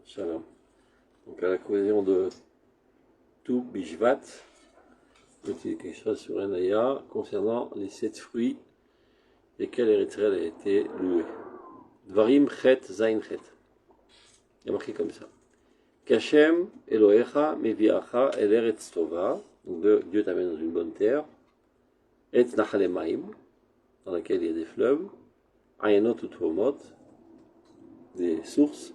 Shalom. Donc à l'occasion de tout Bishvat, il y a quelque chose sur un ayah concernant les 7 fruits lesquels Eretz-Israël a été loué. Dvarim chet zain chet. Il y a marqué comme ça. Kashem Elohecha meviacha el Eretz Tova. Donc Dieu t'amène dans une bonne terre. Et Nachalemaim, dans laquelle il y a des fleuves. Ayanot utvomot, des sources.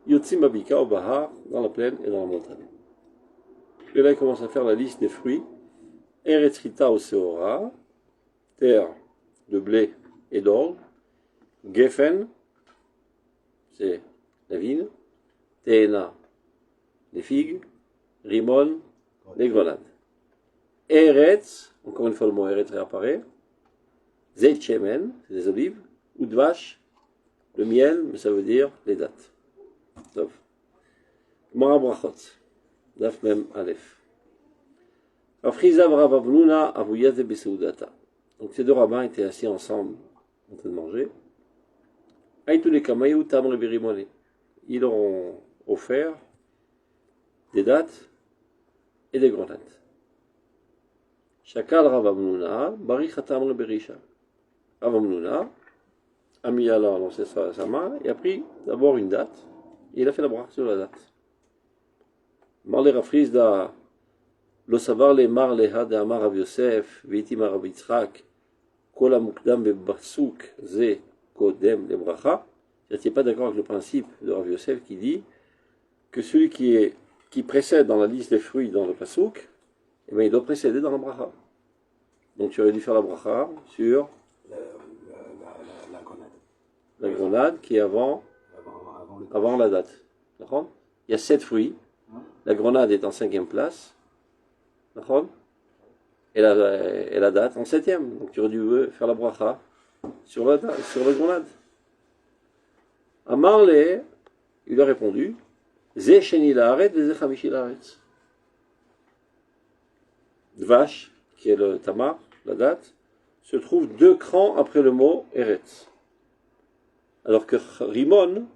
Yotzim Abika au Bahar, dans la plaine et dans la montagne. Et là, il commence à faire la liste des fruits. Eretz Rita au Seora, terre de blé et d'orge. Geffen, c'est la vigne. Teena, les figues. Rimon, les grenades. Eretz, encore une fois le mot Eretz réapparaît. Zeit Shemen, c'est des olives. Udvash, le miel, mais ça veut dire les dattes. Sauf. Gemara Brachot, Daf Mem Aleph. Afriza Rav Avnuna Avuyaz de Beseudata. Donc ces deux rabbins étaient assis ensemble en train de manger. Aïtou Kamayou Tamre Berimone. Ils leur ont offert des dattes et des grenades. Shakal Rav Avnuna Barich Tamre Berisha. Rav Avnuna a mis à lancer sa main et a pris d'abord une date. Et il a fait la bracha sur la date. Marle Rafrizda, lo savar le mar leha de Amar Rav Yosef, v'iti mar Rav Yitzchak, kol hamukdam bebasuk ze kodem le bracha. Il n'est pas d'accord avec le principe de Rav Yosef qui dit que celui qui précède dans la liste des fruits dans le pasuk, eh bien, il doit précéder dans la bracha. Donc tu aurais dû faire la bracha sur la grenade qui est avant la date. Il y a 7 fruits. La grenade est en 5e place. Et la date en 7e. Donc tu aurais dû faire la bracha sur la grenade. Amarle, il a répondu, Ze sheni laaretz, ze chamishi laaretz. Dvash, qui est le tamar, la date, se trouve 2 crans après le mot Eretz. Alors que Rimon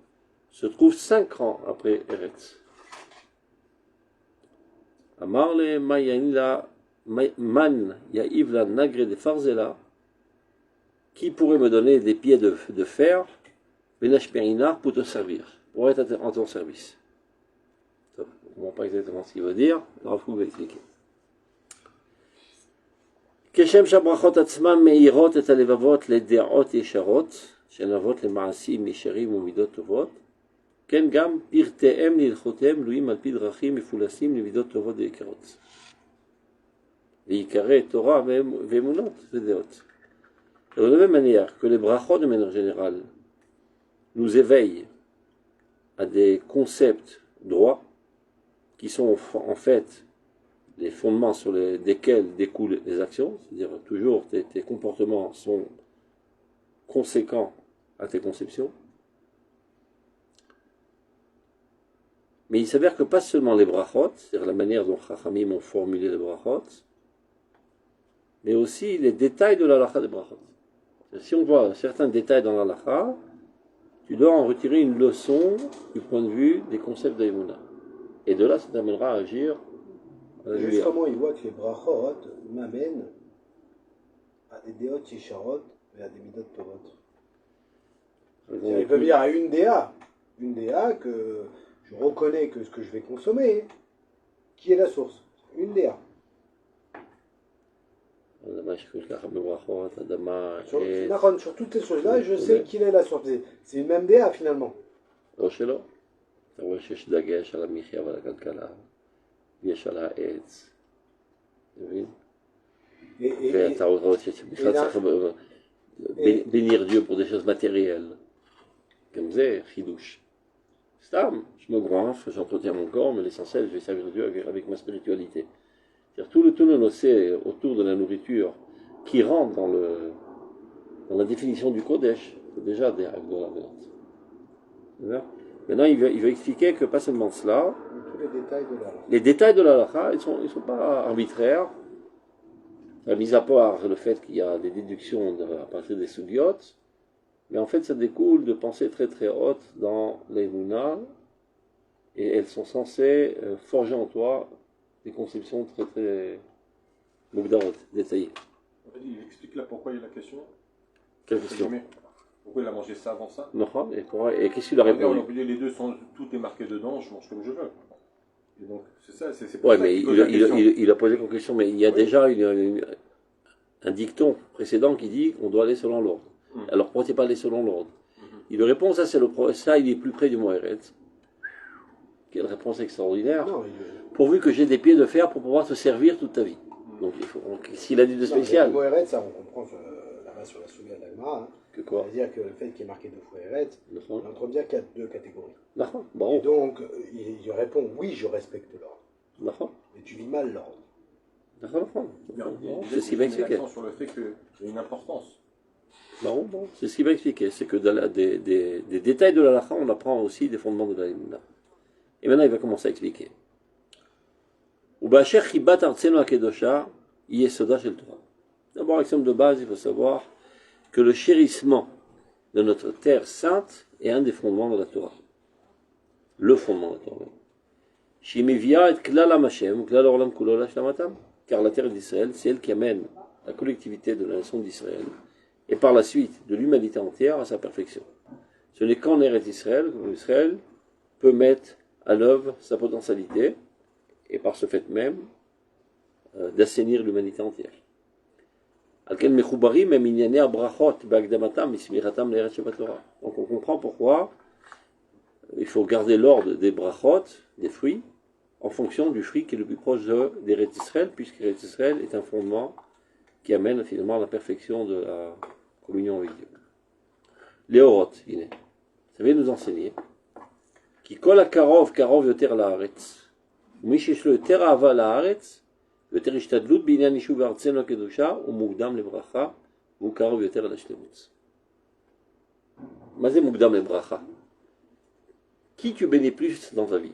se trouve 5 crans après Eretz. Amarle man ya'iv la nagre de farzela. Qui pourrait me donner des pieds de fer, benashperinar, pour te servir, pour être en ton service. On ne comprend pas exactement ce qu'il veut dire, le Rav Kook va expliquer. Keshem shabrachot atzman meirot et alevavot lede'ot yesharot, shenavot lema'asim yesharim umidot tovot, ken gam pirtehem lilchotem luim al pi drachim mefulasim lemiדות טובות ויקרות. ויקרא תורה ואמונות ודעות. De la même manière que les brachot de manière générale nous éveillent à des concepts droits qui sont en fait les fondements sur desquels découlent les actions, c'est-à-dire toujours tes comportements sont conséquents à tes conceptions. Mais il s'avère que pas seulement les brachot, c'est-à-dire la manière dont Chachamim ont formulé les brachot, mais aussi les détails de la halakha des brachot. Si on voit certains détails dans la halakha, tu dois en retirer une leçon du point de vue des concepts d'Aïmouna. Et de là, ça t'amènera à agir. Juste comment il voit que les brachot m'amènent à des déot yesharot et à des midot tovot. Il peut dire à une DA que je reconnais que ce que je vais consommer, qui est la source, une DA. Sur toutes ces choses-là, je sais qu'il est la source. C'est une même DA finalement. לא שלא. אתה רואה שיש דגש על המחיה ועל הכלכלה, ויש על העץ, מבין? ואתה רואה שבכלל צריך bénir Dieu pour des choses matérielles. comme זה, חידוש. סתם, je me goinfre, j'entretiens mon corps, mais l'essentiel, je vais servir Dieu avec ma spiritualité. C'est-à-dire tout le nocé autour de la nourriture qui rentre dans la définition du Kodesh, c'est déjà des Agdola Benot. Maintenant, il veut expliquer que pas seulement cela, les détails de la halakha, ils sont pas arbitraires, mis à part le fait qu'il y a des déductions à partir des sougiotes, mais en fait ça découle de pensées très très hautes dans l'Emouna, et elles sont censées forger en toi des conceptions très très détaillées. Il explique là pourquoi il y a la question. Quelle question? Pourquoi il a mangé ça avant ça? Non, et qu'est-ce qu'il a répondu? Les deux sont, tout est marqué dedans, je mange comme je veux. Et donc, c'est ça, c'est ouais, mais il a posé comme question, mais il y a déjà un dicton précédent qui dit qu'on doit aller selon l'ordre. Alors pourquoi tu n'es pas allé selon l'ordre? Il répond, ça il est plus près du Moëret. Quelle réponse extraordinaire. Non, pourvu que j'ai des pieds de fer pour pouvoir te servir toute ta vie. Donc s'il a dit de spécial. Le Moëret, ça on comprend là-bas sur la Souga d'Agmara. Hein, que quoi? C'est-à-dire que le fait qu'il est marqué deux fois Moëret, on entend bien qu'il y a deux catégories. Bon. Et donc, il répond, oui, je respecte l'ordre. Mais tu vis mal l'ordre. C'est ce qu'il va expliquer. Sur le fait qu'il y a une importance. Bon, c'est ce qu'il va expliquer. C'est que dans des détails de la halakha, on apprend aussi des fondements de la Limna. Et maintenant, il va commencer à expliquer. D'abord, axiome de base, il faut savoir que le chérissement de notre terre sainte est un des fondements de la Torah. Le fondement de la Torah. Car la terre d'Israël, c'est elle qui amène la collectivité de la nation d'Israël et par la suite de l'humanité entière à sa perfection. Ce n'est qu'en Eretz Israël que Israël peut mettre à l'œuvre sa potentialité et par ce fait même d'assainir l'humanité entière. Donc on comprend pourquoi il faut garder l'ordre des brachot, des fruits, en fonction du fruit qui est le plus proche d'Eretz Israël, puisque Eretz Israël est un fondement qui amène finalement à la perfection de la communion avec Dieu. Léorot, ça vient nous enseigner qui kol karov yoter laaretz, mishish lo yoter ahava laaretz, yoter ishtadlut binyan yishuv artzeno kedusha umugdam lebracha ukarov yoter lashlemut. Mazé mugdam lebracha. Qui tu bénis plus dans ta vie?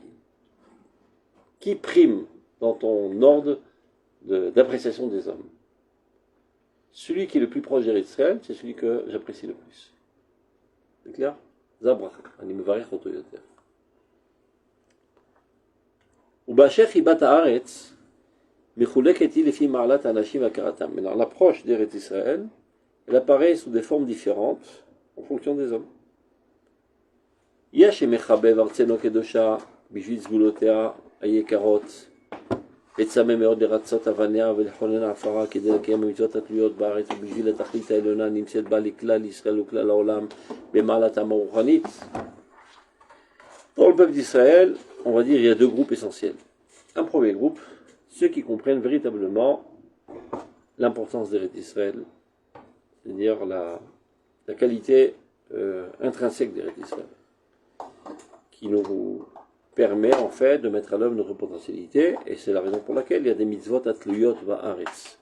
Qui prime dans ton ordre d'appréciation des hommes? Celui qui est le plus proche d'Israël, c'est celui que j'apprécie le plus. C'est clair? Zabracha, ani mevarech oto yoter. Ubasher chibat haaretz mechuleket hi lefi ma'alat hanashim v'akaratam. Maintenant, l'approche d'Eretz Israël, elle apparaît sous des formes différentes en fonction des hommes. יש שמחבב ארצנו קדושה בשביל סגולותיה היקרות וצמא מאוד לרצות אבניה ולכונן עפרה כדי לקיים המצוות התלויות בארץ ובשביל התכלית העליונה נמצאת בה לכלל ישראל וכלל העולם במעלתם הרוחנית. Dans le peuple d'Israël, on va dire il y a deux groupes essentiels. Un premier groupe, ceux qui comprennent véritablement l'importance d'Eretz Israël, c'est-à-dire la qualité intrinsèque d'Eretz Israël, qui nous permet en fait de mettre à l'œuvre notre potentialité, et c'est la raison pour laquelle il y a des mitzvot atluyot va'aretz.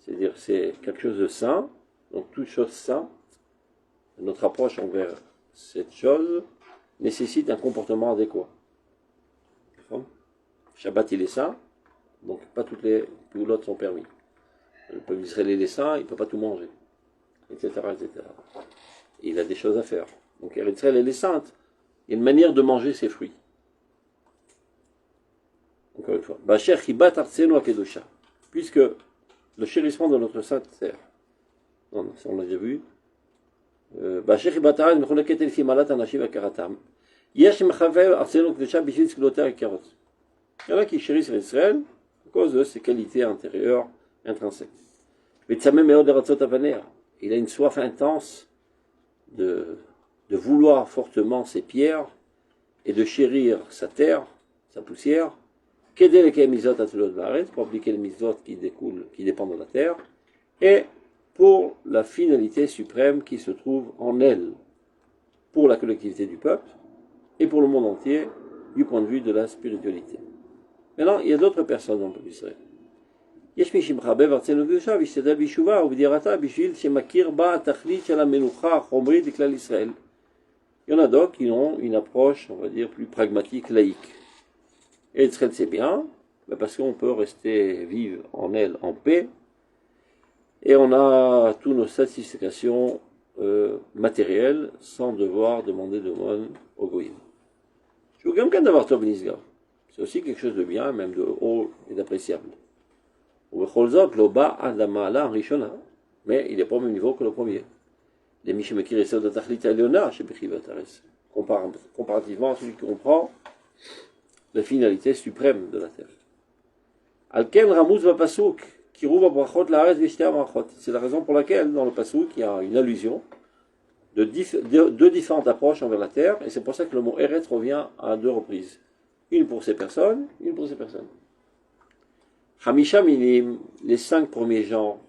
C'est-à-dire c'est quelque chose de saint, donc toute chose sainte, notre approche envers cette chose nécessite un comportement adéquat. Shabbat il est saint, donc pas toutes les poulottes sont permis. Le peuple d'Israël est saint, il ne peut pas tout manger, etc., etc. Et il a des choses à faire. Donc Israël elle est sainte. Il y a une manière de manger ses fruits. Encore une fois. Bacher chibat artsenu akedosha. Puisque le chérissement de notre sainte terre, on l'a déjà vu, Bacher chibat artsenu mechuleket elfi malat hanashim v'akaratam. Yesh mechavev artsenu akedosha bishvil tzgulotei hakarot. Il y en a qui chérissent Israël à cause de ses qualités intérieures intrinsèques. Vetzameh meod leratzot avanea. Il a une soif intense de vouloir fortement ses pierres et de chérir sa terre, sa poussière, qu'aider les mitzvot atulot baaretz, pour appliquer les mitzvot qui dépendent de la terre, et pour la finalité suprême qui se trouve en elle, pour la collectivité du peuple et pour le monde entier du point de vue de la spiritualité. Maintenant, il y a d'autres personnes dans le peuple d'Israël. יש מי שמחבב ארצנו קדושה וישתדל בישובה ובדירתה בשביל שמכיר בה התכלית של המלוכה החומרית לכלל ישראל. Il y en a d'autres qui ont une approche, on va dire, plus pragmatique, laïque. Et Israël c'est bien, parce qu'on peut rester vivre en elle en paix, et on a toutes nos satisfactions matérielles sans devoir demander de l'aumône au goïm. Gam Kan Davar Tov Nisgav. C'est aussi quelque chose de bien, même de haut et d'appréciable. Ubechol Zot Lo Ba Ad Hama'ala Rishona. Mais il n'est pas au même niveau que le premier. Les Mishemekir Yesod Atachlit Eliona chez Bechivat Ares. Comparativement à celui qui comprend la finalité suprême de la terre. Alken Ramuz va Pasuk, qui rouvre Brachot la Ares Vishtea Brachot. C'est la raison pour laquelle, dans le Pasuk, il y a une allusion de deux différentes approches envers la terre, et c'est pour ça que le mot Eretz revient à 2 reprises. Une pour ces personnes, une pour ces personnes. Hamisha Minim, les 5 premiers genres,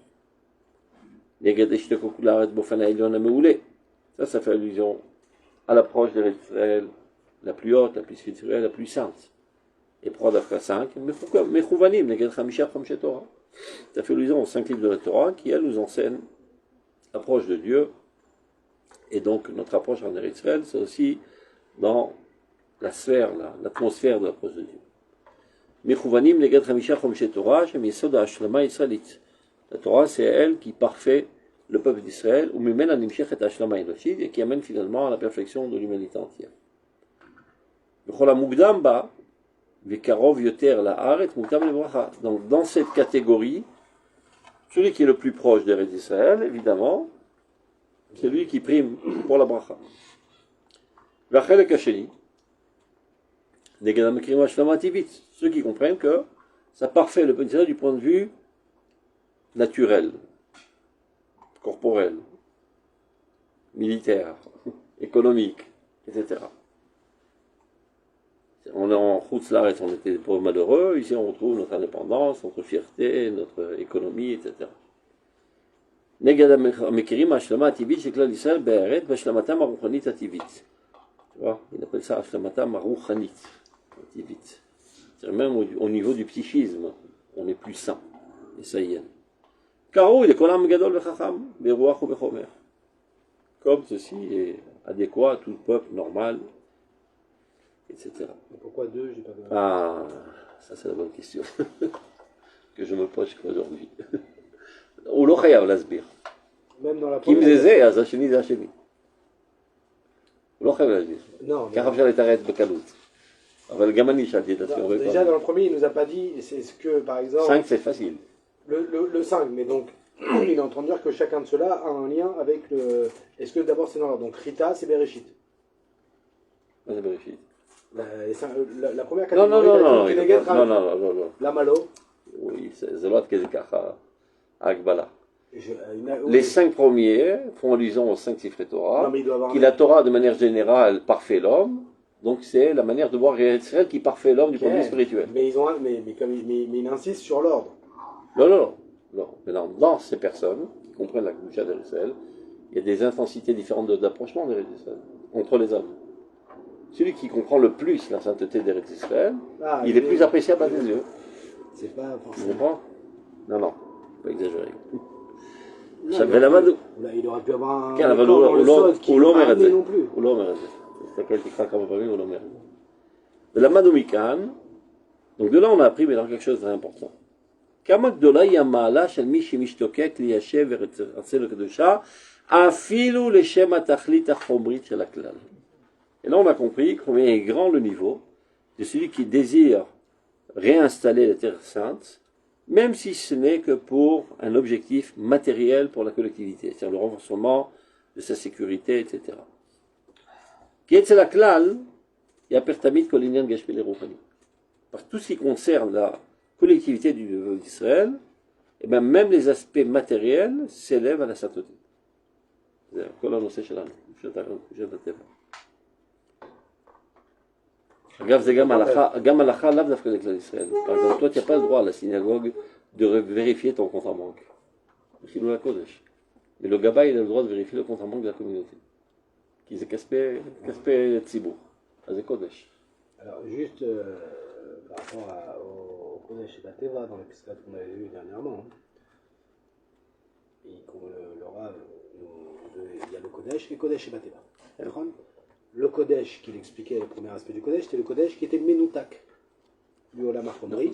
ça fait allusion à l'approche de l'Israël, la plus haute, la plus spirituelle, la plus sainte. Et pourquoi d'Afka 5? Mais pourquoi Mechouvanim, Neged Hamisha Chamshe Torah. Ça fait allusion aux 5 livres de la Torah qui, elles, nous enseignent l'approche de Dieu. Et donc, notre approche en Israël, c'est aussi dans la sphère, l'atmosphère de l'approche de Dieu. Mechouvanim, Neged Hamisha Chamshe Torah, Shem Yesod HaShlama Israélite. La Torah, c'est elle qui parfait le peuple d'Israël, ou même et qui amène finalement à la perfection de l'humanité entière. Donc, dans cette catégorie, celui qui est le plus proche d'Eretz Israël, évidemment, c'est lui qui prime pour la bracha. Ceux qui comprennent que ça parfait le peuple d'Israël du point de vue naturel, corporel, militaire, économique, etc. On est en Chutz-Laretz, on était des pauvres malheureux, ici on retrouve notre indépendance, notre fierté, notre économie, etc. Negad Mekirim Hashlama Ativit, c'est que là l'Israël, Be'eret, B'Ashlamatam Aruchanit Ativit. Tu vois, il appelle ça Ashlamatam Aruchanit Ativit. C'est même au niveau du psychisme, on est plus sain, et ça y est. Karo, il est kolam gadol vechacham, beruach ou bechomer. Comme ceci est adéquat à tout peuple normal, etc. Et pourquoi 2? J'ai pas compris. Ah, ça c'est la bonne question que je me pose aujourd'hui. Ou lo chayav lasbir. Même dans la Kim première. zeze, az hasheni ze hasheni. Ou lo chayav lasbir. Non. Car אפשר להתערץ בקלות. אבל גם אני שאלתי את עצמי. Déjà dans le premier, il nous a pas dit, c'est ce que par exemple. 5 c'est facile. Le 5, mais donc il est en train de dire que chacun de ceux-là a un lien avec le. Est-ce que d'abord c'est dans l'ordre? Donc Rita, c'est Bereshit. C'est Bereshit. La première Non, catégorie, non. la Malo. Oui, זה לא עד כדי ככה ההגבלה. Oui. Les 5 premiers font allusion aux 5 Sifrei Torah, Non, mais il doit avoir qui la Torah de manière générale parfait l'homme, donc c'est la manière de voir Israël qui parfait l'homme du point de vue spirituel. Mais ils ont mais il insiste sur l'ordre. Non. Maintenant, dans ces personnes qui comprennent la Kedusha d'Israël, il y a des intensités différentes d'approchement d'Eretz Israël entre les hommes. Celui qui comprend le plus la sainteté d'Eretz Israël, il est plus appréciable à ses yeux. C'est pas Tu forcément. comprends? Non, pas exagérer. Il aurait pu avoir un. כן, אבל הוא לא אומר את זה. הוא לא אומר את זה. תסתכל, תקרא כמה פעמים, הוא לא אומר את זה. ולמדנו מכאן, donc de là on a appris maintenant quelque chose de très important. כמה גדולה היא המעלה של מי שמשתוקק ליישב ארצנו הקדושה, אפילו לשם התכלית החומרית של הכלל. Et là on a compris combien est grand le niveau de celui qui désire réinstaller la terre sainte, même si ce n'est que pour un objectif matériel pour la collectivité, c'est-à-dire le renforcement de sa sécurité, etc. Qui est c'est la klal, il y a pertamit kolinyan gashpele rochani. Parce que tout ce qui concerne la collectivité d'Israël, et bien même les aspects matériels s'élèvent à la sainteté. C'est-à-dire, כל הנושא שלנו, של הטבע. אגב, זה גם הלכה לאו דווקא לכלל ישראל. Par exemple, toi, tu n'as pas le droit à la synagogue de vérifier ton compte en banque. C'est la Kodesh. Mais le Gaba, il a le droit de vérifier le compte en banque de la communauté. Qui c'est Kaspé Tzibour. C'est Kodesh. Alors, juste par rapport au Kodesh et Bateva, dans l'épisode qu'on avait vu dernièrement, il y a le Kodesh et Kodesh et Bateva. Le Kodesh qu'il expliquait, le premier aspect du Kodesh, c'était le Kodesh qui était Menoutak, du Olam HaChomri,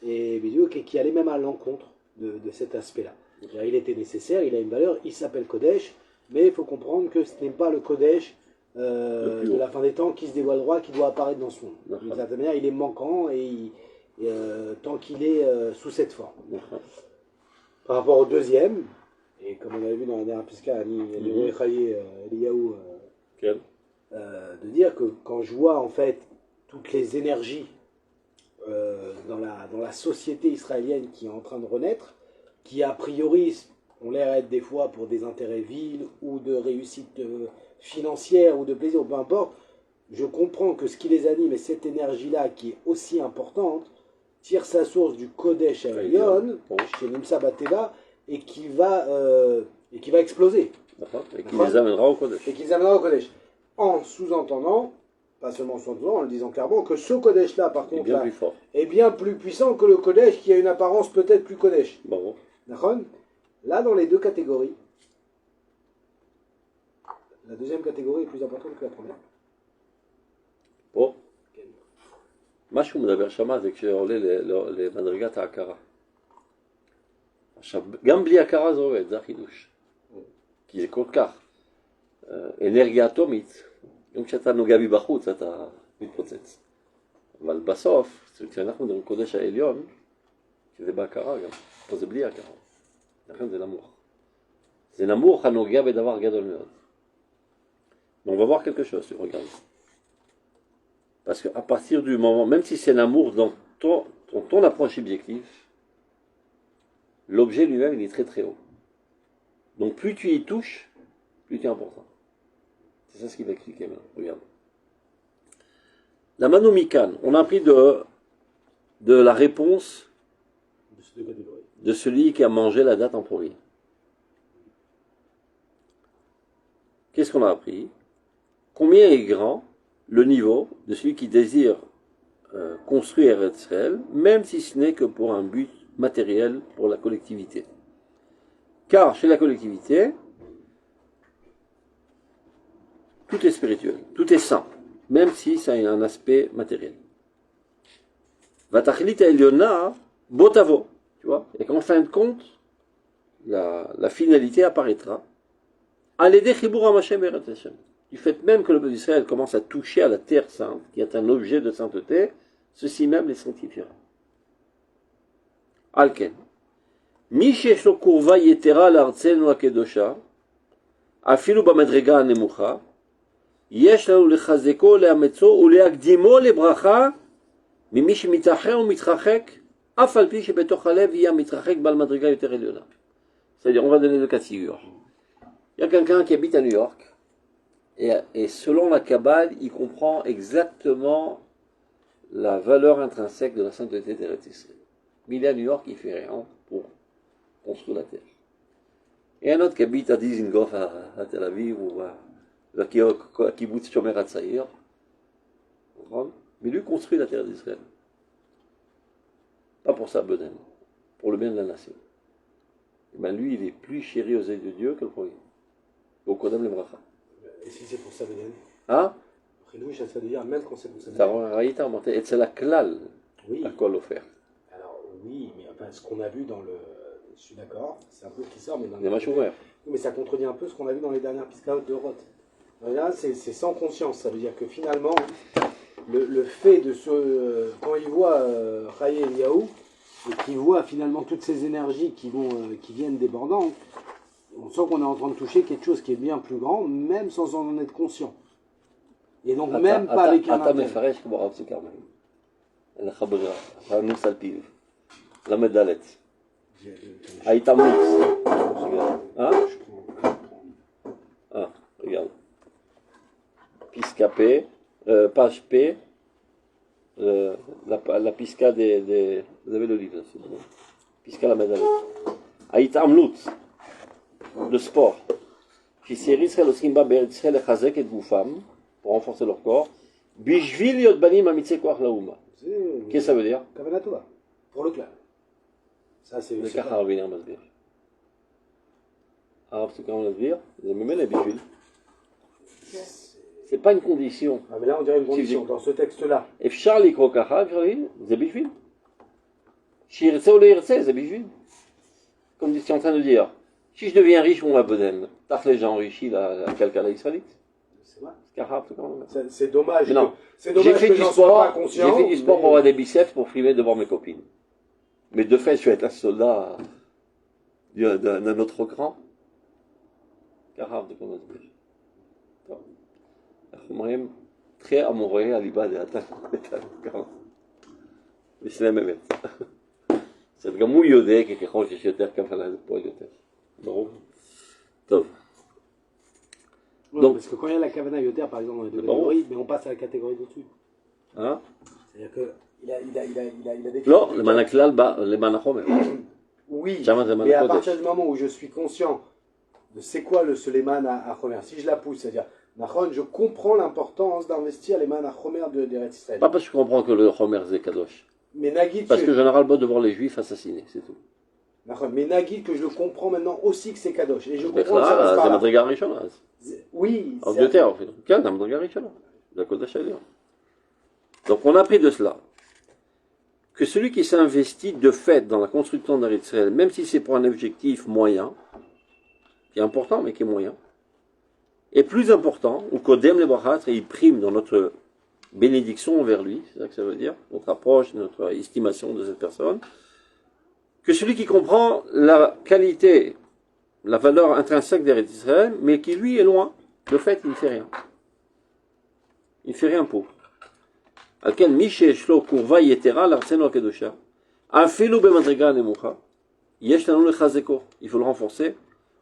et qui allait même à l'encontre de cet aspect-là. Il était nécessaire, il a une valeur, il s'appelle Kodesh, mais il faut comprendre que ce n'est pas le Kodesh de la fin des temps qui se dévoilera, qui doit apparaître dans ce monde. D'une certaine manière, il est manquant tant qu'il est sous cette forme. Par rapport au deuxième, et comme on avait vu dans la dernière Pisca, Eliyahu, de dire que quand je vois en fait toutes les énergies dans la société israélienne qui est en train de renaître, qui a priori ont l'air d'être des fois pour des intérêts vils ou de réussite financière ou de plaisir, ou peu importe, je comprends que ce qui les anime est cette énergie-là qui est aussi importante, tire sa source du Kodesh Elyon, chez Nimsa Bateva, et qui va exploser. Et qui les amènera au Kodesh. Et qui les amènera au Kodesh. En sous-entendant, pas seulement en sous-entendant, en le disant clairement, que ce Kodesh-là, par contre, est bien plus puissant que le Kodesh qui a une apparence peut-être plus Kodesh. Bon. D'accord ? Là, dans les deux catégories, la deuxième catégorie est plus importante que la première. Bon. מה שהוא מדבר שמה זה כשעולה למדרגת ההכרה. עכשיו, גם בלי הכרה זה עובד, זה החידוש. כי זה כל כך אנרגיה אטומית, גם כשאתה נוגע בי בחוץ אתה מתפוצץ. אבל בסוף, כשאנחנו מדברים קודש העליון, שזה בהכרה גם, פה זה בלי הכרה. לכן זה נמוך. זה נמוך הנוגע בדבר גדול מאוד. On va voir quelque chose, regarde. Parce qu'à partir du moment, même si c'est l'amour dans ton approche subjective, l'objet lui-même il est très très haut. Donc plus tu y touches, plus tu es important. C'est ça ce qu'il va expliquer maintenant. Regarde. La manomikan, on a pris de la réponse de celui qui a mangé la date en pourri. Qu'est-ce qu'on a appris? Combien est grand le niveau de celui qui désire construire Israël, même si ce n'est que pour un but matériel pour la collectivité. Car chez la collectivité, tout est spirituel, tout est saint, même si ça a un aspect matériel. Vatachlit Eliona, botavo, tu vois, et qu'en fin de compte, la finalité apparaîtra. Alédé Chibour Hamashem Eretz Hashem. Du fait même que le peuple d'Israël commence à toucher à la terre sainte, qui est un objet de sainteté, ceci même les sanctifiera. Alken. Mi shesh lo kurva yetera la'artzenu hakedosha, afilu b'madrega hanemucha, yesh lanu lechazeko, le'ametzo, ule'akdimo lebracha, mimi shemitacher u'mitrachek, af al pi shebetoch halev yeh mitrachek bal madrega yoter elyona. C'est-à-dire, on va donner le cas de figure. Il y a quelqu'un qui habite à New York, et selon la Kabbale, il comprend exactement la valeur intrinsèque de la sainteté d'Eretz Israël. Mais il est à New York, il ne fait rien pour construire la terre. Et un autre qui habite à Dizengoff, à Tel Aviv, ou à Kibbutz Shomer HaTzaïr, mais lui construit la terre d'Israël. Pas pour sa bedaine, pour le bien de la nation. Et bien lui, il est plus chéri aux yeux de Dieu que le premier. Au Kodam le Bracha. Et si c'est pour sa bedaine? Hein? Chidouche, ça veut dire même quand c'est pour sa bedaine. Et c'est la klal à quoi l'offert. Alors oui, mais enfin, ce qu'on a vu dans le... Je suis d'accord, c'est un peu ce qui sort, mais dans mais ça contredit un peu ce qu'on a vu dans les dernières piscaotes de Roth. Là, c'est sans conscience, ça veut dire que finalement, le fait de ce... quand il voit Chaye Eliyahu, et qu'il voit finalement toutes ces énergies qui viennent débordantes, on sent qu'on est en train de toucher quelque chose qui est bien plus grand, même sans en être conscient. Et donc même pas avec un intérêt. Pisca P, page P, la pisca des... Vous avez le livre là, c'est bon. Pisca la Medalet. Aït Amlut, le sport. Chisir Israël Oskimba Be'eretz Israël Echazek et Goufam, pour renforcer leur corps. Bishvil Yot Banim Amitze Koach Laouma. Qu'est-ce que ça veut dire? Kavanatova, pour le clan. Ça c'est... Le Kachar Aviner Masbir. Alors, c'est quand on va dire, vous avez même la Bishvil. C'est pas une condition. Ah mais là on dirait une condition dans ce texte-là. Efshar likro kacha, c'est bishvil. Shirtse ou le c'est bishvil. Comme tu es en train de dire, si je deviens riche, on m'a bedaine. T'as les gens enrichis la calcala israélite. C'est vrai. Scarab, quand même. C'est dommage. Non. C'est dommage que j'en sois pas conscient. J'ai fait du sport pour avoir des biceps pour filmer devant mes copines. Mais de fait, je vais être un soldat d'un autre grand. Scarab, de comment dire. אומרים, תחי המורה על ליבה דעתה. בשני באמת. זאת גם הוא יודע, כי ככל שיש יותר כוונה זה פועל יותר. ברור? טוב. Donc, parce que quand il y a la kavana yoter, par exemple, dans les deux catégories, mais on passe à la catégorie au-dessus. Hein? C'est-à-dire qu'il a des... Non, le manaklal, le manachomer. Oui, mais à partir du moment où je suis conscient de c'est quoi le Suleiman à Chomer, si je la pousse, c'est-à-dire, je comprends l'importance d'investir les man à Chomer d'Eretz Israël. Pas parce que je comprends que le Chomer c'est Kadosh. Mais Nagid, parce que j'en ai ras le bol de voir les Juifs assassinés, c'est tout. Mais Nagid, que je le comprends maintenant aussi que c'est Kadosh. Et je comprends là, c'est Madriga Rishona. Oui. En Angleterre, en fait. Quel est Madriga Rishona? La Kodesh Aliyah. Donc on a appris de cela que celui qui s'investit de fait dans la construction d'Eretz Israël, même si c'est pour un objectif moyen, qui est important mais qui est moyen, est plus important, ou qu'Odem le Brachat, et il prime dans notre bénédiction envers lui, c'est ça que ça veut dire, notre approche, notre estimation de cette personne, que celui qui comprend la qualité, la valeur intrinsèque d'Eretz Israël, mais qui lui est loin, de fait il ne fait rien. Il ne fait rien pour. Alken Miché Shlo Kurva Yetera l'Arseno Akedosha, Afelu Bemadriga Nemucha, Yesh Lanu Lechazeko, il faut le renforcer,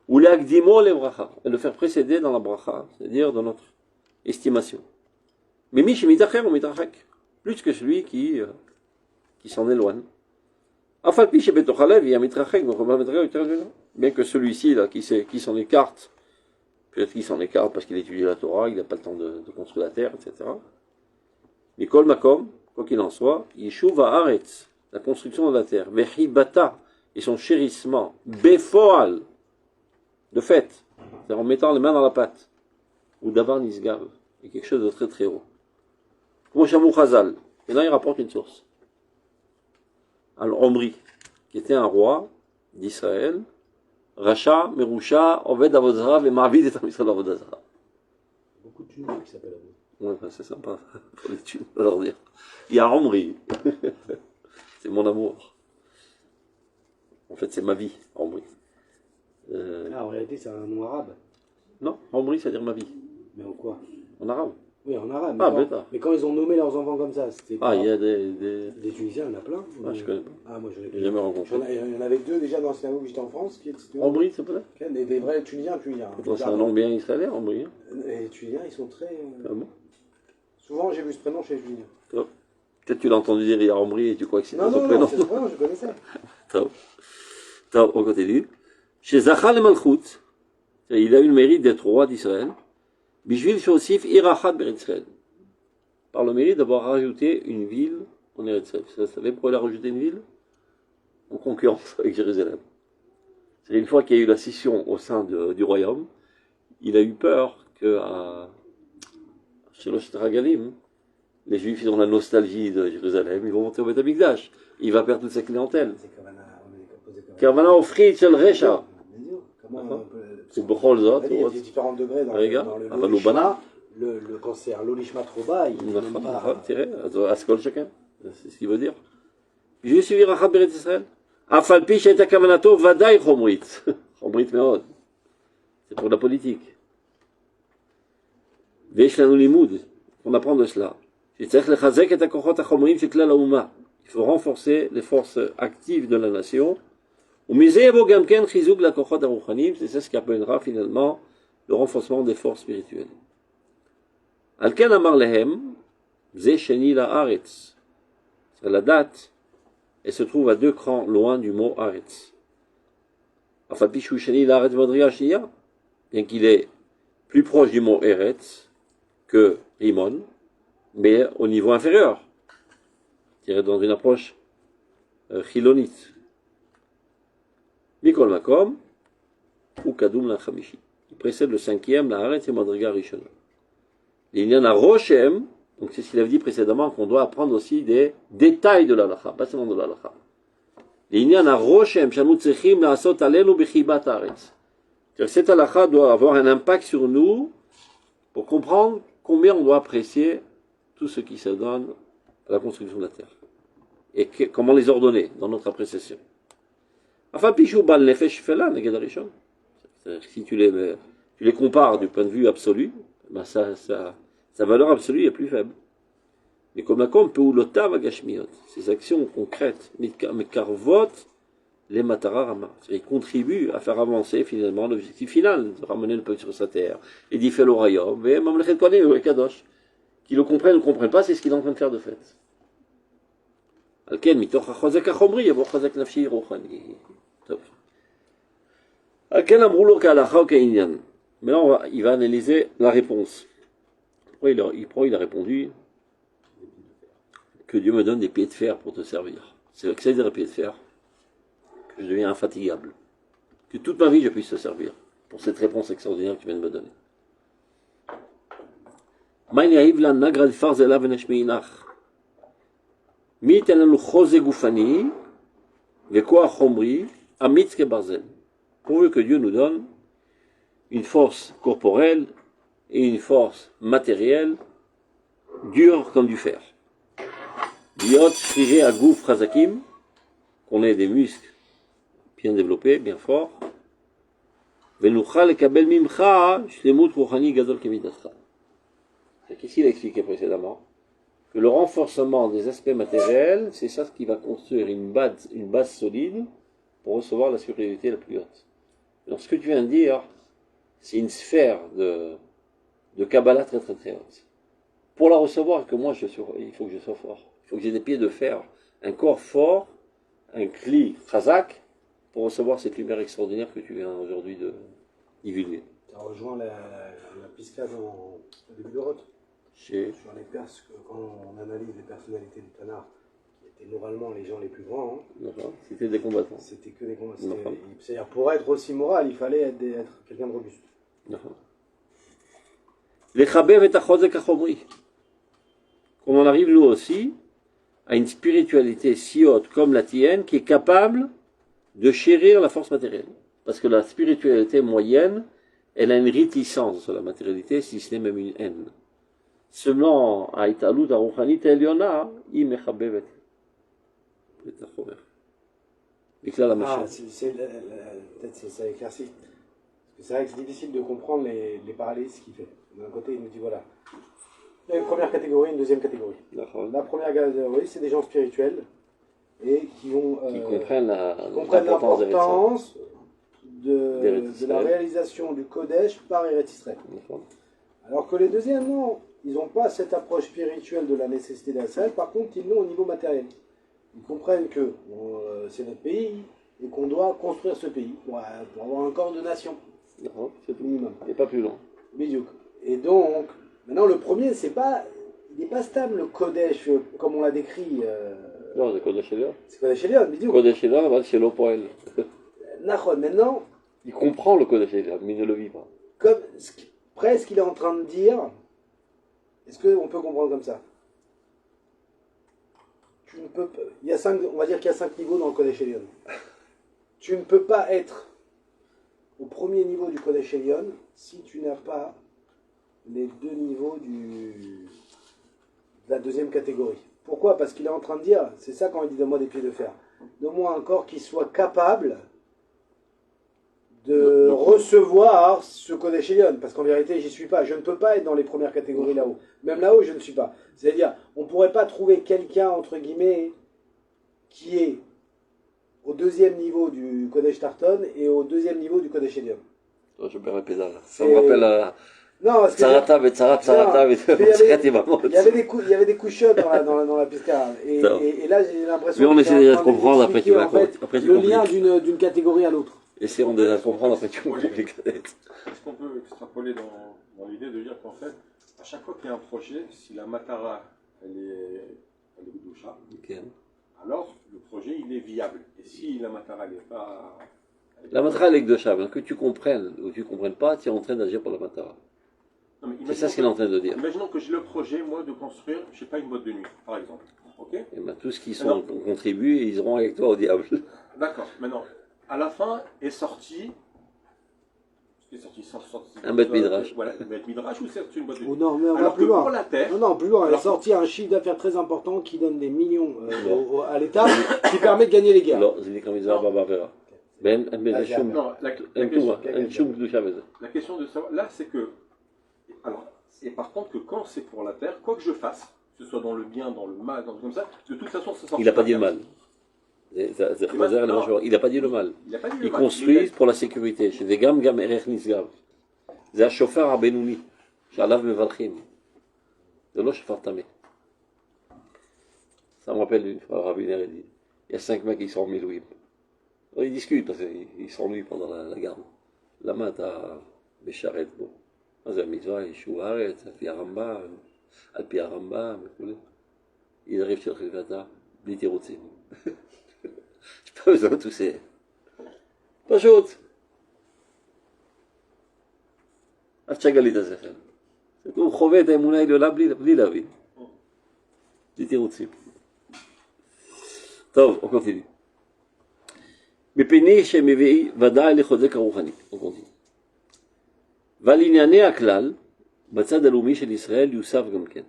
ou l'agdimo le bracha, et le faire précéder dans la bracha, c'est-à-dire dans notre estimation. Mais Miché Mitacher ou Mitachek, plus que celui qui s'en éloigne. Afal Piché Betochalev, il y a Mitachek, bien que celui-ci, là, qui s'en écarte, peut-être qu'il s'en écarte parce qu'il étudie la Torah, il n'a pas le temps de construire la terre, etc. Mikol Makom, quoi qu'il en soit, Yeshuva Haaretz, la construction de la terre, Vechibata, et son chérissement, Befoal, de fait, c'est-à-dire en mettant les mains dans la pâte, ou d'avar Nisgav, et quelque chose de très très haut. Comme Shamou Chazal, et là il rapporte une source. Al-Omri, qui était un roi d'Israël, Racha, Merusha, Oved Avodazara, et Ma'avid et Amisraël Avodazara. Beaucoup de Tunisiens qui s'appellent Avodazara. Ouais, c'est sympa pour les thunes, on va leur dire. Il y a Omri. C'est mon amour. En fait, c'est ma vie, Omri. En réalité, c'est un nom arabe. Non, Omri, c'est-à-dire ma vie. Mais en quoi? En arabe. Oui, en arabe. Mais quand ils ont nommé leurs enfants comme ça, c'était. Ah, il y a des Tunisiens, il y en a plein. Ah, je connais pas. Ah, moi, je n'ai jamais rencontré. Il y en avait deux déjà dans le synagogue où j'étais en France. Omri, ça peut être? Des vrais Tunisiens. C'est un nom bien israélien, Omri. Les Tunisiens, ils sont très. Ah bon? Souvent, j'ai vu ce prénom chez les Tunisiens. Top. Peut-être tu l'as entendu dire hier Omri et tu crois que c'est son prénom. Non, c'est son prénom, je connaissais. Top. Top, on continue. Chez Zachal et Malchut, il a eu le mérite d'être roi d'Israël. Bishvil Shosif Irachat Beretz Israël. Par le mérite d'avoir rajouté une ville en Eretz Israël. Vous savez pourquoi il a rajouté une ville? En concurrence avec Jérusalem. C'est une fois qu'il y a eu la scission au sein du royaume, il a eu peur que chez l'Ostragalim, les Juifs ils ont la nostalgie de Jérusalem, ils vont monter au Beth Amikdash. Il va perdre toute sa clientèle. Kavana offrit chez le Recha. C'est Bechol Zot. Il y a différents degrés dans le Lishma. Quand c'est un Lolishma trop bas, il ne peut pas. Askol chacun. C'est ce qu'il veut dire. Je suis Rachat Beretz Israël. Afalpi Sheita Kavanato Vadaï Chomrit. Chomrit Meod. C'est pour la politique. On apprend de cela. Il faut renforcer les forces actives de la nation. C'est ce qui appellera finalement le renforcement des forces spirituelles. C'est la date, elle se trouve à 2 crans loin du mot Aretz. Bien qu'il est plus proche du mot Eretz que Rimon, mais au niveau inférieur, c'est-à-dire dans une approche chilonite. Mikol Makom, ou Kadum la Chamishi. Il précède le 5e, la Haaretz et Madriga Rishona. Il y en a Roshem, donc c'est ce qu'il avait dit précédemment, qu'on doit apprendre aussi des détails de l'Alacha, pas seulement de l'Alacha. Il y en a Roshem, Shanu Tsechim la Asot Alenu Bechibat Haaretz. C'est-à-dire que cette Alacha doit avoir un impact sur nous pour comprendre combien on doit apprécier tout ce qui se donne à la construction de la terre. Et comment les ordonner dans notre appréciation. Enfin, Pichou Bal Nefesh Fela, Negedarishon. Si tu les compares du point de vue absolu, ben sa valeur absolue est plus faible. Mais comme un comme Peulotav Agashmiot, ces actions concrètes, Mekarvot, les Matararama. Ils contribuent à faire avancer finalement l'objectif final, de ramener le peuple sur sa terre, et d'y faire l'orayom, et Mamlechet Kohanim et Kadosh. Qui le comprennent ou ne comprennent pas, c'est ce qu'il est en train de faire de fait. Alken, mitoch hachazek hachomri, yavo chazek nafshi rochani. Top. Alken amroulo ka'alacha ka'inyan. Mais là, il va analyser la réponse. Pourquoi il a répondu que Dieu me donne des pieds de fer pour te servir. C'est que ça veut dire des pieds de fer. Que je deviens infatigable. Que toute ma vie je puisse te servir. Pour cette réponse extraordinaire que tu viens de me donner. Maïn yahiv la nagrad farzela veneshmeinach. Mi tenenu chose goufani, vekoa chomri, amitz ke barzel. Pourvu que Dieu nous donne une force corporelle et une force matérielle dure comme du fer. Liot shrirei agouf chazakim, qu'on ait des muscles bien développés, bien forts. Venuchal lekabel mimcha shlemut ruchani gadol kemidatcha. Qu'est-ce qu'il a expliqué précédemment? Que le renforcement des aspects matériels, c'est ça qui va construire une base solide pour recevoir la supériorité la plus haute. Donc ce que tu viens de dire, c'est une sphère de Kabbalah très très très haute. Pour la recevoir, que moi il faut que je sois fort. Il faut que j'ai des pieds de fer, un corps fort, un kli chazak, pour recevoir cette lumière extraordinaire que tu viens aujourd'hui de divulguer. Tu as rejoint la piscade au début de Roth. Sur les Perses, quand on analyse les personnalités du Tanakh, qui étaient moralement les gens les plus grands, c'était des combattants. C'était que des combattants. C'est-à-dire, pour être aussi moral, il fallait être quelqu'un de robuste. Les Chabev et Achozek Achomri. On en arrive nous aussi à une spiritualité si haute comme la tienne qui est capable de chérir la force matérielle. Parce que la spiritualité moyenne, elle a une réticence sur la matérialité, si ce n'est même une haine. Seulement, à Italut, à Rouchanit, Eliona, il mechabevet. Peut-être ça éclaircit. C'est vrai que c'est difficile de comprendre les parallélismes qu'il fait. D'un côté, il nous dit voilà, il y a une première catégorie, une deuxième catégorie. La première catégorie, c'est des gens spirituels et qui comprennent l'importance de la réalisation du Kodesh par Eretz Israël. Alors que les deuxièmes, non, ils n'ont pas cette approche spirituelle de la nécessité d'Israël, par contre, ils l'ont au niveau matériel. Ils comprennent que c'est notre pays et qu'on doit construire ce pays pour avoir un corps de nation. C'est tout minimum. Et pas plus long. Bidiouk. Et donc, maintenant, le premier, il n'est pas stable, le Kodesh, comme on l'a décrit. Non, c'est Kodesh Elion. C'est Kodesh Elion, Bidiouk. Kodesh Elion, c'est l'Opoel. Nachon, maintenant. Il comprend le Kodesh Elion, mais il ne le vit pas. Comme presque il est en train de dire, est-ce qu'on peut comprendre comme ça? Tu ne peux pas, on va dire qu'il y a 5 niveaux dans le Kodesh Elion. Tu ne peux pas être au premier niveau du Kodesh Elion si tu n'as pas les 2 niveaux de la deuxième catégorie. Pourquoi? Parce qu'il est en train de dire, c'est ça quand il dit donne-moi des pieds de fer, donne-moi un corps qui soit capable de recevoir ce Kodesh Elion, parce qu'en vérité, j'y suis pas. Je ne peux pas être dans les premières catégories là-haut. Même là-haut, je ne suis pas. C'est-à-dire, on ne pourrait pas trouver quelqu'un, entre guillemets, qui est au deuxième niveau du Kodesh Tarton et au deuxième niveau du Kodesh Elion. Je perds la pédale. Ça me rappelle Tsaratav et Tsaratav. Il y avait des couchons dans la piscade. Et là, j'ai l'impression. Mais on essaie déjà de comprendre, après tu vas le lien d'une catégorie à l'autre. Essayons de la comprendre, après tu comprends les cadettes. Est-ce qu'on peut extrapoler dans l'idée de dire qu'en fait, à chaque fois qu'il y a un projet, si la matara elle est doucha, alors le projet il est viable. Et si la matara n'est pas. La matara elle est doucha, que tu comprennes ou tu ne comprennes pas, tu es en train d'agir pour la matara. C'est ça ce qu'il est en train de dire. Imaginons que j'ai le projet, moi, de construire, je sais pas, une boîte de nuit, par exemple. Okay, et ben, tous qui contribuent, ils iront avec toi au diable. D'accord. Maintenant, à la fin est sorti C'est sorti 166. Un bête midrash. Voilà, un bête midrash ou c'est une boîte de nuit? Non, mais on va plus loin. Pour la terre, non, plus loin. Elle a sorti un chiffre d'affaires très important qui donne des millions à l'État, qui permet de gagner les guerres. Non, c'est comme ils ont Barbara. Ben, la question de savoir, là, c'est que, alors, et par contre, que quand c'est pour la terre, quoi que je fasse, que ce soit dans le bien, dans le mal, dans comme ça, de toute façon, ça sort. Il n'a pas dit le mal. Il n'a pas dit le mal. Ils construisent pour la sécurité. Chez des gam erech nisgav. C'est un chauffeur à Benouni. Shalav mevalchim. C'est le chauffeur tamé. Ça me rappelle une fois, Rabbi Ner dit, il y a 5 mecs qui sont en milouim. Ils discutent parce qu'ils s'ennuient pendant la garde. La main à Bécharet. Bon. C'est un mitzvah, il choue arrête, Alpi Aramba, il arrive sur le Khilvata, Blitirotzim. J'ai pas besoin de tous ces. Pas chaud. Atchagalit Azefen. C'est tout, Chovet et Mouna, il est là, bli la vie. Blitirotzim. Tov, on continue. מפני שמביאי ודאי לחוזק הרוחני. on continue. ועל הכלל, בצד הלאומי של ישראל יוסף גם כן.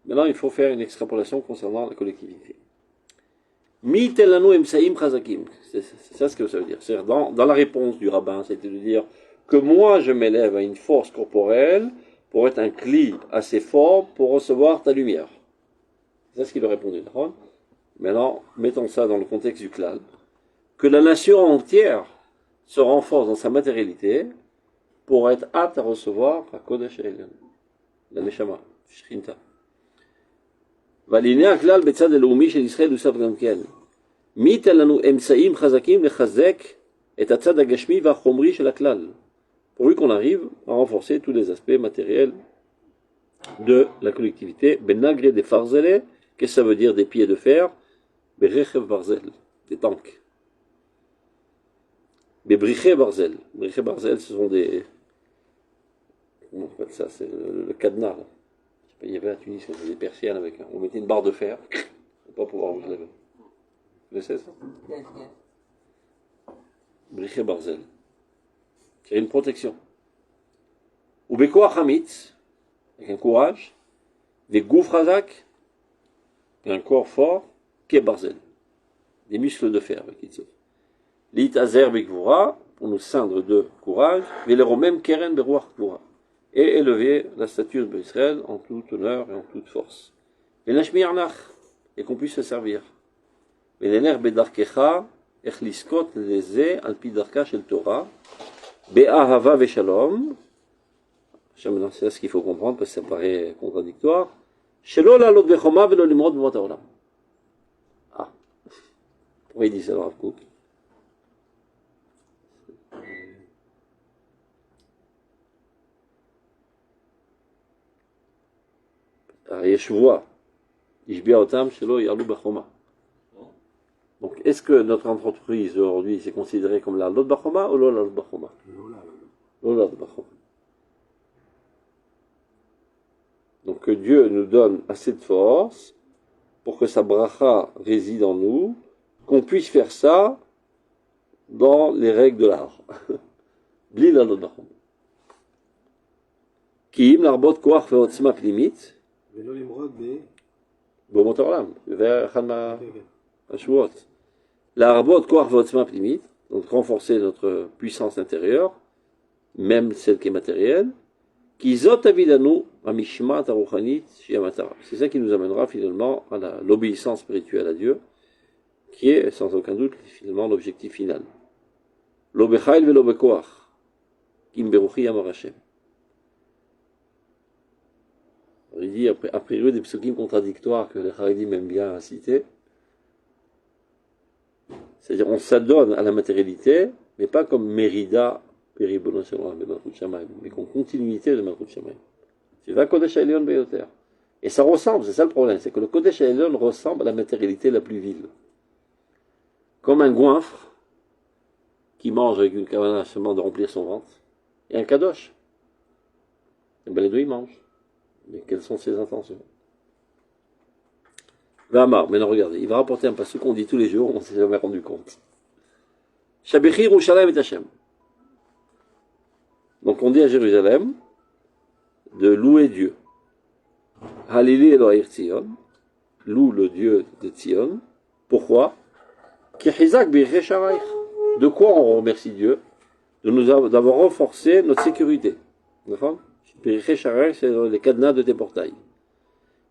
Maintenant, il faut faire une extrapolation concernant la collectivité. Mi telanu emsaim chazakim. C'est ça ce que ça veut dire. C'est dans la réponse du rabbin, c'était de dire que moi je m'élève à une force corporelle pour être un cli assez fort pour recevoir ta lumière. C'est ce qu'il a répondu. Maintenant, mettons ça dans le contexte du klal. Que la nation entière se renforce dans sa matérialité pour être apte à recevoir la Kodesh Elyon, la Neshama, Shrinta. והליני הכלל בצד הלאומי של ישראל הוסף גם כן. מי ייתן לנו אמצעים חזקים לחזק את הצד הגשמי והחומרי של הכלל, pourvu qu'on arrive à renforcer tous les aspects matériels de la collectivité. Benagre des farzele, qu'est-ce que ça veut dire des pieds de fer? Berechev barzel, des tanks. Bebriché barzel. Briché barzel, ce sont des. Comment on appelle ça? C'est le cadenas. Là. Il y avait à Tunis, des persiennes avec. On mettait une barre de fer. On ne pas pouvoir vous lever. Vous connaissez ça? Briché barzel. C'est une protection. Ou bekoach hamitz, avec un courage. Des gouffres razak, un corps fort, qui est barzel. Des muscles de fer, avec Kitsof. L'itazer bekvura, pour nous ceindre de courage, mais les romains keren beruach kvura, et élever la stature d'Israël en toute honneur et en toute force. Et nashmiarnach, et qu'on puisse se servir. Mais les nerfs bedarkecha, echliskot leze alpi darka shel Torah, be'ahava veshalom, c'est ce qu'il faut comprendre parce que ça paraît contradictoire. Shelo la lot vechoma velo limrod b'mot haolam. Ah, pourquoi il dit ça le Rav Kook? Yeshua, Ishbia Otam, Shelo Yarlu Bachoma. Donc, est-ce que notre entreprise aujourd'hui c'est considéré comme la lot Bachoma ou la lot Bachoma? Lot Bachoma. Donc, que Dieu nous donne assez de force pour que sa bracha réside en nous, qu'on puisse faire ça dans les règles de l'art. Bli la lot Bachoma. Ki im larbot koach ve'otzma pnimit. ולא למרוד באומות העולם, זה אחד מהשבועות. להרבות כוח ועוצמה פנימית, donc renforcer notre puissance intérieure, même celle qui est matérielle, qui zot avidanu amishmat aruchanit shiamatara. C'est ça qui nous amènera finalement à l'obéissance spirituelle à Dieu, qui est sans aucun doute finalement l'objectif final. Lo bechail velo bekoach, kim beruchi amar Hashem. Il dit, après eux, des psukim contradictoires que les Haridim aiment bien citer. C'est-à-dire, on s'adonne à la matérialité, mais pas comme Mérida, Péribonon Shalom, mais comme continuité de Malchut Shamayim. C'est va Kodesh Elyon Beyoter. Et ça ressemble, c'est ça le problème, c'est que le Kodesh Elyon ressemble à la matérialité la plus vile. Comme un goinfre qui mange avec une kavana seulement de remplir son ventre, et un kadosh. Et ben les deux, ils mangent. Mais quelles sont ses intentions? Vamar, maintenant regardez, il va rapporter un passage qu'on dit tous les jours, on ne s'est jamais rendu compte. Shabechi Yerushalayim et Hashem. Donc on dit à Jérusalem de louer Dieu. Halili Elohim Tzion, loue le Dieu de Tzion. Pourquoi? De quoi on remercie Dieu? D'avoir renforcé notre sécurité. C'est les cadenas de tes portails.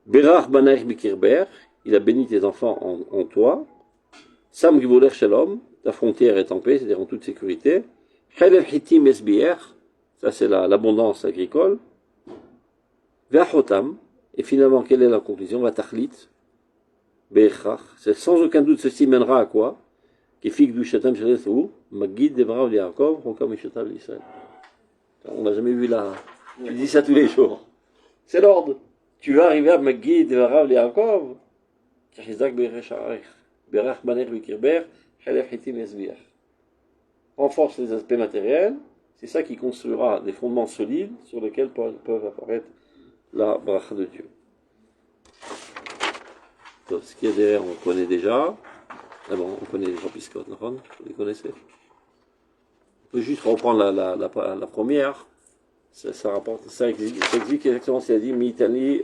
Berach Banaich Bikirber, il a béni tes enfants en toi. Sam Givoler Shalom, ta frontière est en paix, c'est-à-dire en toute sécurité. Chelel Hitim Esbier, ça c'est l'abondance agricole. Ve'achotam, et finalement, quelle est la conclusion? Vatachlit, Be'echach, c'est sans aucun doute, ceci mènera à quoi? Kefik du Shatam Shalesou, Magid Devra Yaakov, Rokam Ishatav l'Israël. On n'a jamais vu là. Tu dis ça tous les jours. C'est l'ordre. Tu vas arriver à Magid Devra Yaakov, Kachizak Be'recharech, Berach Baner Bikirber, Chelef Hitim Esbier. Renforce les aspects matériels, c'est ça qui construira des fondements solides sur lesquels peuvent apparaître la bracha de Dieu. Donc, ce qui est derrière, on connaît déjà. Ah bon, on connaît les gens piscotes, vous les connaissez? On peut juste reprendre la première. Ça rapporte, ça existe exactement ce qu'il a dit, Mitali,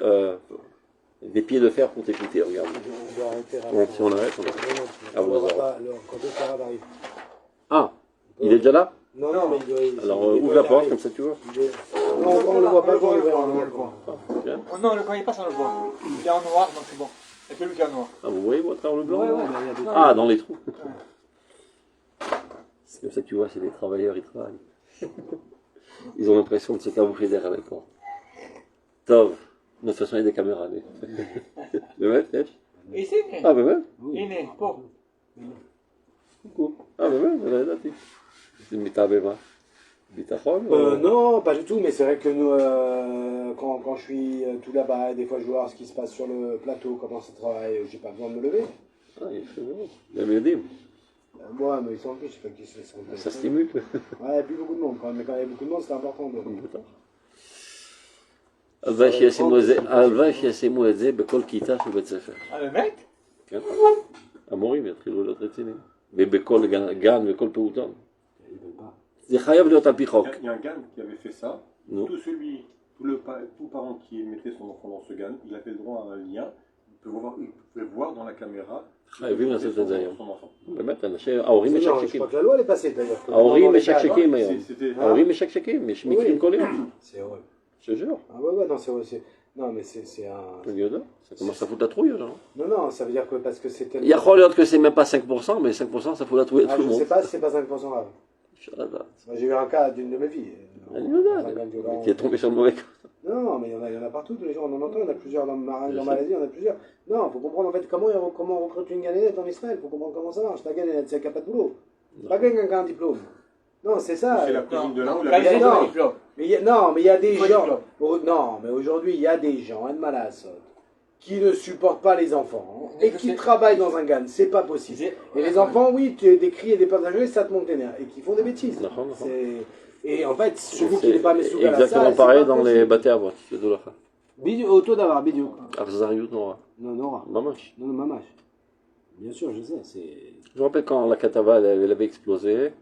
des pieds de fer pour t'écouter, regarde. On doit arrêter. Bon, si on arrête, on arrête. Quand le Arabe arrive. Ah, il est déjà là? Non, mais il doit. Alors, ouvre la porte, comme ça tu vois. Non, on ne le voit pas quand on le voit. Oh non, quand il passe, on le voit. Il est en noir, donc c'est bon. Il n'y a que lui qui est en noir. Ah, vous voyez votre le blanc? Ouais, Ah, dans les trous. C'est comme ça que tu vois, c'est des travailleurs, ils travaillent. Ils ont l'impression de se camoufler derrière les portes. Tov, de toute façon, il y a des caméras. Le mettre, peut-être? Ici, Ah, ben même. il est bon. Coucou. Ah, ben même, elle est là, c'est une mitabema. Non, pas du tout, mais c'est vrai que nous, quand je suis tout là-bas, des fois je vois ce qui se passe sur le plateau, comment ça travaille, j'ai pas besoin de me lever. Ah, il fait bon. Il y a mieux dit. Moi, mais ils sont en plus, je sais pas qui c'est. Ça stimule. Ouais, il n'y a plus beaucoup de monde quand même, mais quand il y a beaucoup de monde, c'est important. הלוואי שישימו את זה בכל כיתה של בית ספר. באמת? כן. המורים יתחילו להיות רציניים. ובכל גן וכל פעוטון. זה חייב להיות על פי חוק. Il y a un GAN qui avait fait ça. Tout parent qui mettait son enfant dans ce GAN, il avait le droit à un lien. Il pouvait voir dans la caméra חייבים לעשות את זה היום. son enfant. באמת, ההורים Je משקשקים. crois que la loi elle est passée d'ailleurs. ההורים משקשקים היום. ההורים משקשקים, יש מקרים כל יום. C'est horrible. Je te jure. Ah ouais, non, c'est... Non, mais c'est un... Ça commence à foutre la trouille, là. Non, ça veut dire que parce que c'est tellement... Il y a croire que c'est même pas 5%, mais 5% ça fout la trouille à tout le monde. Je sais pas si c'est pas 5% grave. Moi, j'ai eu un cas d'une de mes filles. Qui est tombé sur le mauvais cas. Non, mais il y en a partout, tous les jours on en entend, il y en a plusieurs dans Malaisie, il y en a plusieurs. Non, il faut comprendre en fait comment on recrute une ganénette en Israël, il faut comprendre comment ça marche. La ganénette, c'est qu'elle n'a pas de boulot. Pas quelqu'un qui a un diplôme. Non, c'est ça. C'est la cousine de là où non, mais il y a des gens. Non, mais aujourd'hui, il y a des gens, qui ne supportent pas les enfants et qui travaillent dans un GAN. C'est pas possible. Et les enfants, oui, des cris et des passages, ça te monte les nerfs. Et qui font des bêtises. Et en fait, celui qui n'est pas mesouga à ça, exactement pareil dans les bâtés à voix. C'est de la fin. Auto d'avoir, bidiou. Arzariut Nora. Non, Nora. Mamash. Non, Mamash. Bien sûr, je sais. Je me rappelle quand la Katava elle avait explosé,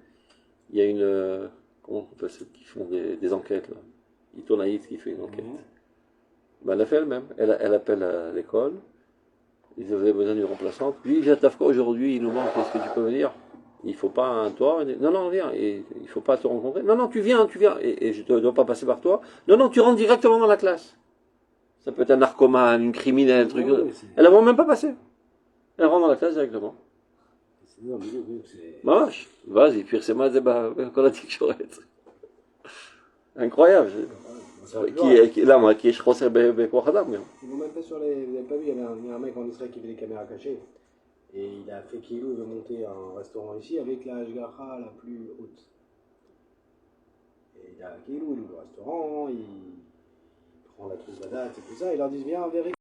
il y a une. Comment on appelle ceux qui font des enquêtes là? Itonaït qui fait une enquête. Ben, elle a fait elle-même. Elle appelle à l'école. Ils avaient besoin d'une remplaçante. Lui, Jatafka aujourd'hui, il nous manque. Est-ce que tu peux venir? Il faut pas un toi. Non, viens. Et il faut pas te rencontrer. Non, tu viens. Et je ne dois pas passer par toi. Non, tu rentres directement dans la classe. Ça peut être un narcomane, une criminelle, un truc. Elle ne va même pas passer. Elle rentre dans la classe directement. Mamash. Vas-y, puis c'est mal, quand la ticchorette. Incroyable. Qui est Chosser Bekouach Adam. Ils vont même pas sur les. Vous n'avez pas vu, il y a un mec en Israël qui fait des caméras cachées. Et il a fait qu'il veut monter un restaurant ici avec la Hashgacha la plus haute. Et il a Kilou, il ouvre le restaurant, il prend la trousse de la date et tout ça, il leur dit viens, vérifie.